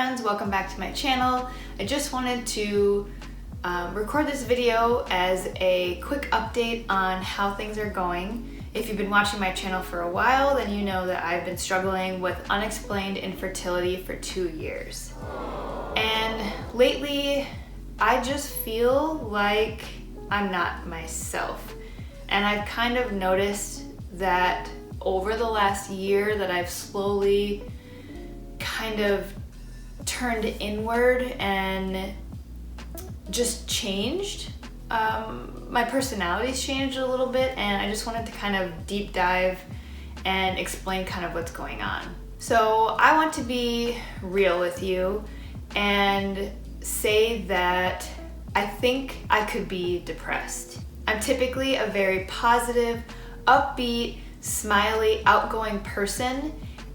friends, welcome back to my channel. I just wanted to record this video as a quick update on how things are going. If you've been watching my channel for a while, then you know that I've been struggling with unexplained infertility for 2 years. And lately, I just feel like I'm not myself. And I've kind of noticed that over the last year that I've slowly kind of turned inward and just changed. My personality's changed a little bit, and I just wanted to kind of deep dive and explain kind of what's going on. So I want to be real with you and say that I think I could be depressed. I'm typically a very positive, upbeat, smiley, outgoing person,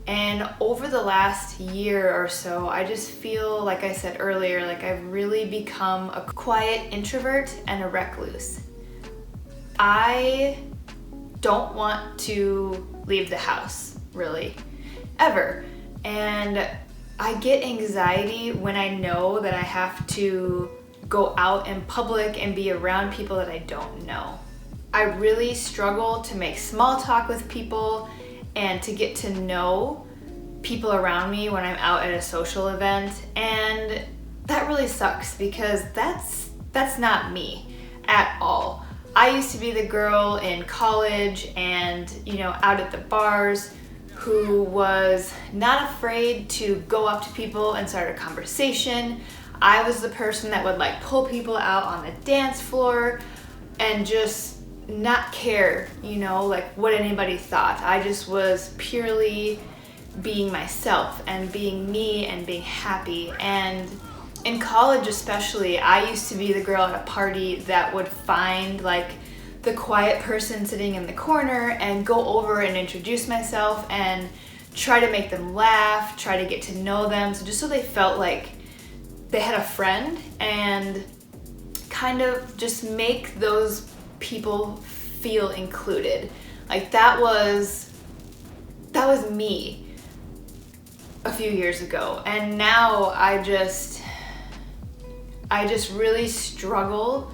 and over the last year or so, I just feel, like I said earlier, like I've really become a quiet introvert and a recluse. I don't want to leave the house, really, ever. And I get anxiety when I know that I have to go out in public and be around people that I don't know. I really struggle to make small talk with people and to get to know people around me when I'm out at a social event, and that really sucks because that's not me at all. I used to be the girl in college and, out at the bars who was not afraid to go up to people and start a conversation. I was the person that would pull people out on the dance floor and just not care, what anybody thought. I just was purely being myself and being me and being happy. And in college especially, I used to be the girl at a party that would find the quiet person sitting in the corner and go over and introduce myself and try to make them laugh, try to get to know them, so they felt like they had a friend, and kind of just make those people feel included. That was me a few years ago, and now I just really struggle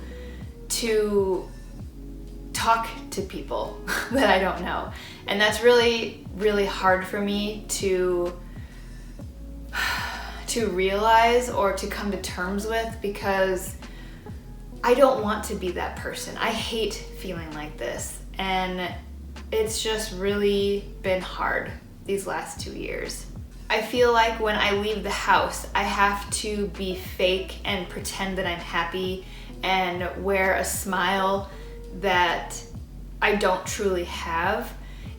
to talk to people that I don't know, and that's really, really hard for me to realize or to come to terms with, because I don't want to be that person. I hate feeling like this, and it's just really been hard these last 2 years. I feel like when I leave the house, I have to be fake and pretend that I'm happy and wear a smile that I don't truly have.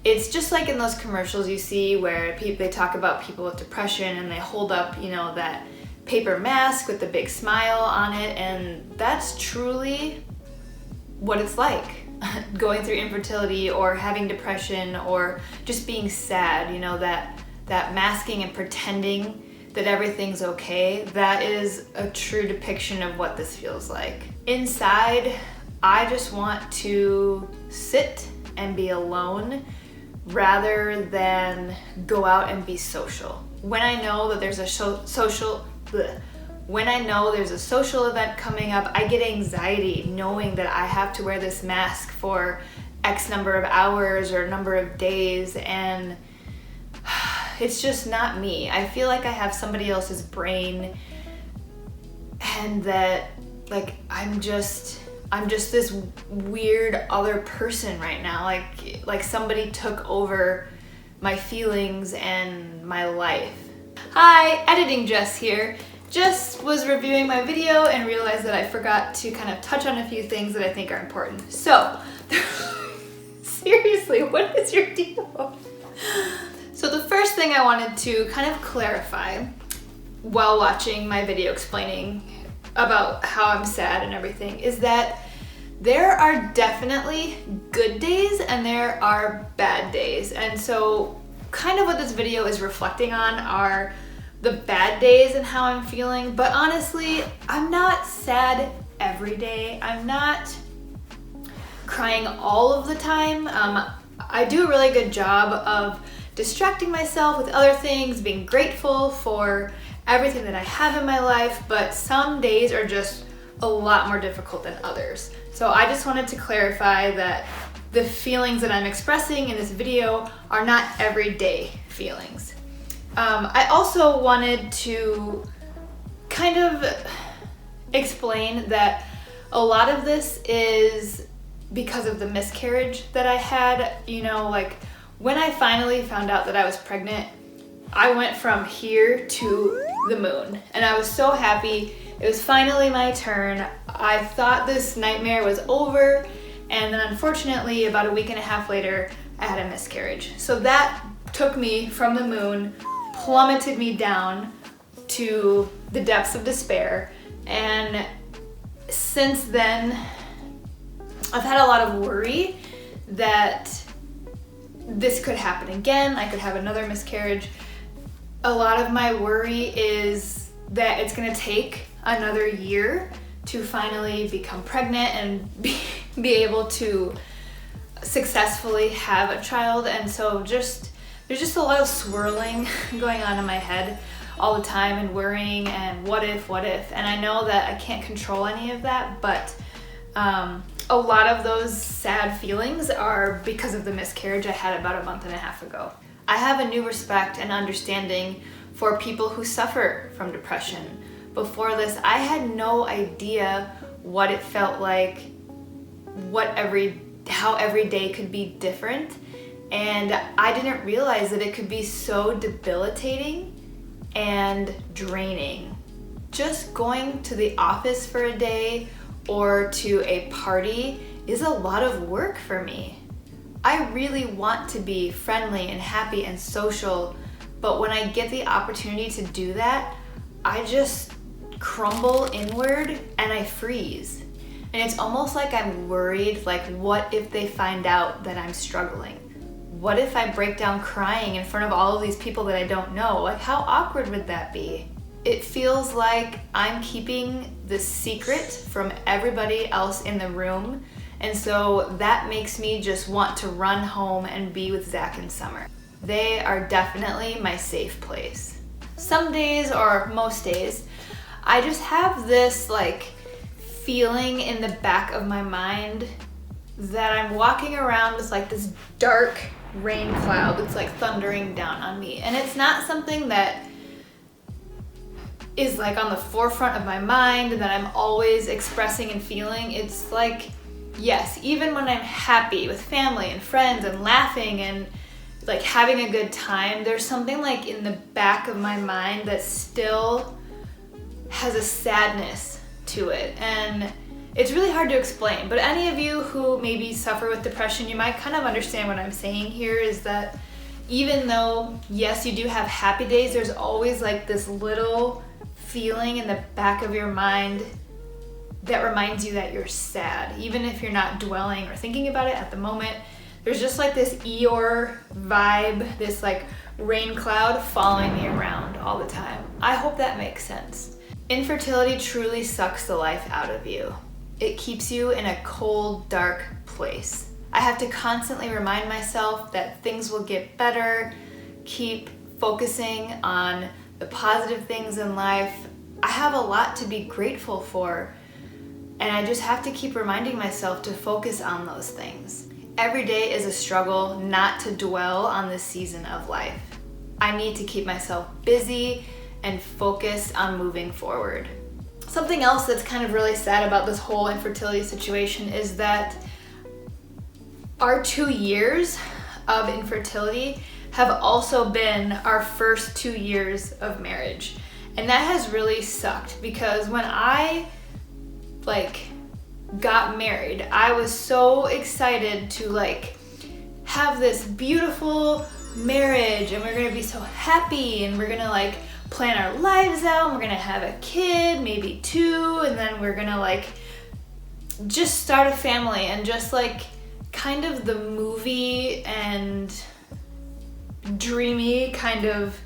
It's just like in those commercials you see where they talk about people with depression and they hold up, that paper mask with the big smile on it, and that's truly what it's like going through infertility or having depression or just being sad, that masking and pretending that everything's okay. That is a true depiction of what this feels like. Inside, I just want to sit and be alone rather than go out and be social. When I know that there's a social event coming up, I get anxiety knowing that I have to wear this mask for X number of hours or number of days, and it's just not me. I feel like I have somebody else's brain, and that I'm just this weird other person right now. Like somebody took over my feelings and my life. Hi, Editing Jess here. Just was reviewing my video and realized that I forgot to kind of touch on a few things that I think are important. So, seriously, what is your deal? So the first thing I wanted to kind of clarify while watching my video explaining about how I'm sad and everything is that there are definitely good days and there are bad days. And so kind of what this video is reflecting on are the bad days and how I'm feeling. But honestly, I'm not sad every day. I'm not crying all of the time. I do a really good job of distracting myself with other things, being grateful for everything that I have in my life, but some days are just a lot more difficult than others. So I just wanted to clarify that the feelings that I'm expressing in this video are not everyday feelings. I also wanted to kind of explain that a lot of this is because of the miscarriage that I had. You know, like when I finally found out that I was pregnant, I went from here to the moon and I was so happy. It was finally my turn. I thought this nightmare was over, and then unfortunately about a week and a half later I had a miscarriage. So that took me from the moon, plummeted me down to the depths of despair, and since then I've had a lot of worry that this could happen again. I could have another miscarriage. A lot of my worry is that it's gonna take another year to finally become pregnant and be able to successfully have a child. And so there's just a lot of swirling going on in my head all the time, and worrying and what if, and I know that I can't control any of that, but a lot of those sad feelings are because of the miscarriage I had about a month and a half ago. I have a new respect and understanding for people who suffer from depression. Before this, I had no idea what it felt like, how every day could be different, and I didn't realize that it could be so debilitating and draining. Just going to the office for a day or to a party is a lot of work for me. I really want to be friendly and happy and social, but when I get the opportunity to do that, I just crumble inward and I freeze. And it's almost like I'm worried, like, what if they find out that I'm struggling? What if I break down crying in front of all of these people that I don't know? Like, how awkward would that be? It feels like I'm keeping the secret from everybody else in the room, and so that makes me just want to run home and be with Zach and Summer. They are definitely my safe place. Some days, or most days, I just have this like feeling in the back of my mind that I'm walking around with like this dark rain cloud that's like thundering down on me. And it's not something that is like on the forefront of my mind and that I'm always expressing and feeling. It's like, yes, even when I'm happy with family and friends and laughing and like having a good time, there's something like in the back of my mind that still has a sadness to it. And it's really hard to explain, but any of you who maybe suffer with depression, you might kind of understand what I'm saying here, is that even though, yes, you do have happy days, there's always like this little feeling in the back of your mind that reminds you that you're sad, even if you're not dwelling or thinking about it at the moment. There's just like this Eeyore vibe, this like rain cloud following me around all the time. I hope that makes sense. Infertility truly sucks the life out of you. It keeps you in a cold, dark place. I have to constantly remind myself that things will get better, keep focusing on the positive things in life. I have a lot to be grateful for, and I just have to keep reminding myself to focus on those things. Every day is a struggle not to dwell on this season of life. I need to keep myself busy and focused on moving forward. Something else that's kind of really sad about this whole infertility situation is that our 2 years of infertility have also been our first 2 years of marriage. And that has really sucked, because when I got married, I was so excited to have this beautiful marriage, and we're gonna be so happy, and we're gonna plan our lives out, and we're gonna have a kid, maybe 2, and then we're gonna just start a family, and just kind of the movie and dreamy kind of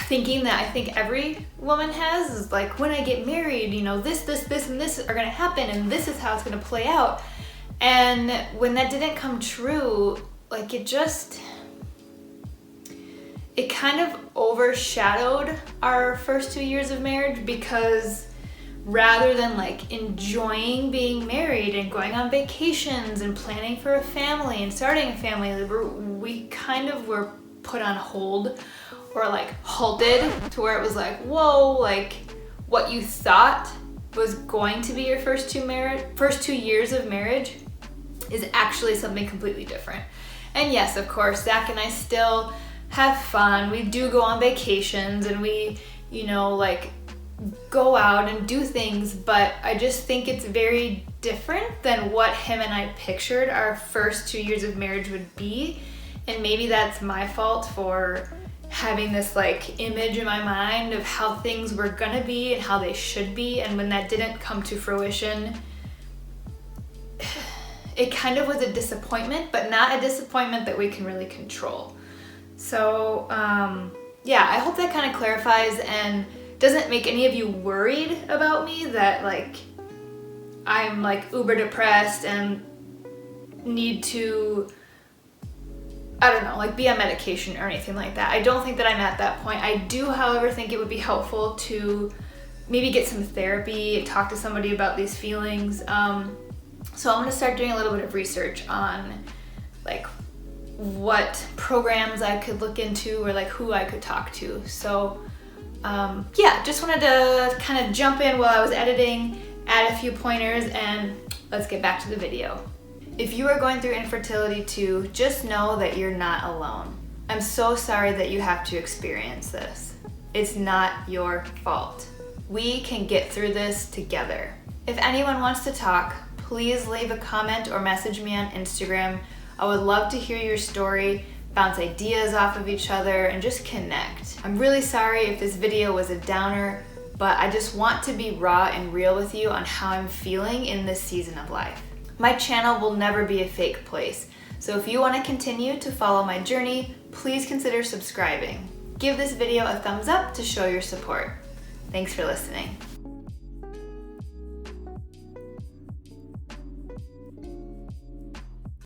thinking that I think every woman has is when I get married, this, and this are gonna happen, and this is how it's gonna play out. And when that didn't come true, it kind of overshadowed our first 2 years of marriage, because rather than like enjoying being married and going on vacations and planning for a family and starting a family, we kind of were put on hold or like halted to where it was like, whoa, like what you thought was going to be your first 2 years of marriage is actually something completely different. And yes, of course, Zach and I still have fun. We do go on vacations and we, like go out and do things, but I just think it's very different than what him and I pictured our first 2 years of marriage would be. And maybe that's my fault for having this like image in my mind of how things were gonna be and how they should be, and when that didn't come to fruition, it kind of was a disappointment, but not a disappointment that we can really control. So yeah, I hope that kind of clarifies and doesn't make any of you worried about me that like I'm like uber depressed and need to, I don't know, like be on medication or anything like that. I don't think that I'm at that point. I do, however, think it would be helpful to maybe get some therapy, talk to somebody about these feelings. So I'm gonna start doing a little bit of research on like what programs I could look into or like who I could talk to. So yeah, just wanted to kind of jump in while I was editing, add a few pointers, and let's get back to the video. If you are going through infertility too, just know that you're not alone. I'm so sorry that you have to experience this. It's not your fault. We can get through this together. If anyone wants to talk, please leave a comment or message me on Instagram. I would love to hear your story, bounce ideas off of each other, and just connect. I'm really sorry if this video was a downer, but I just want to be raw and real with you on how I'm feeling in this season of life. My channel will never be a fake place, so if you want to continue to follow my journey, please consider subscribing. Give this video a thumbs up to show your support. Thanks for listening.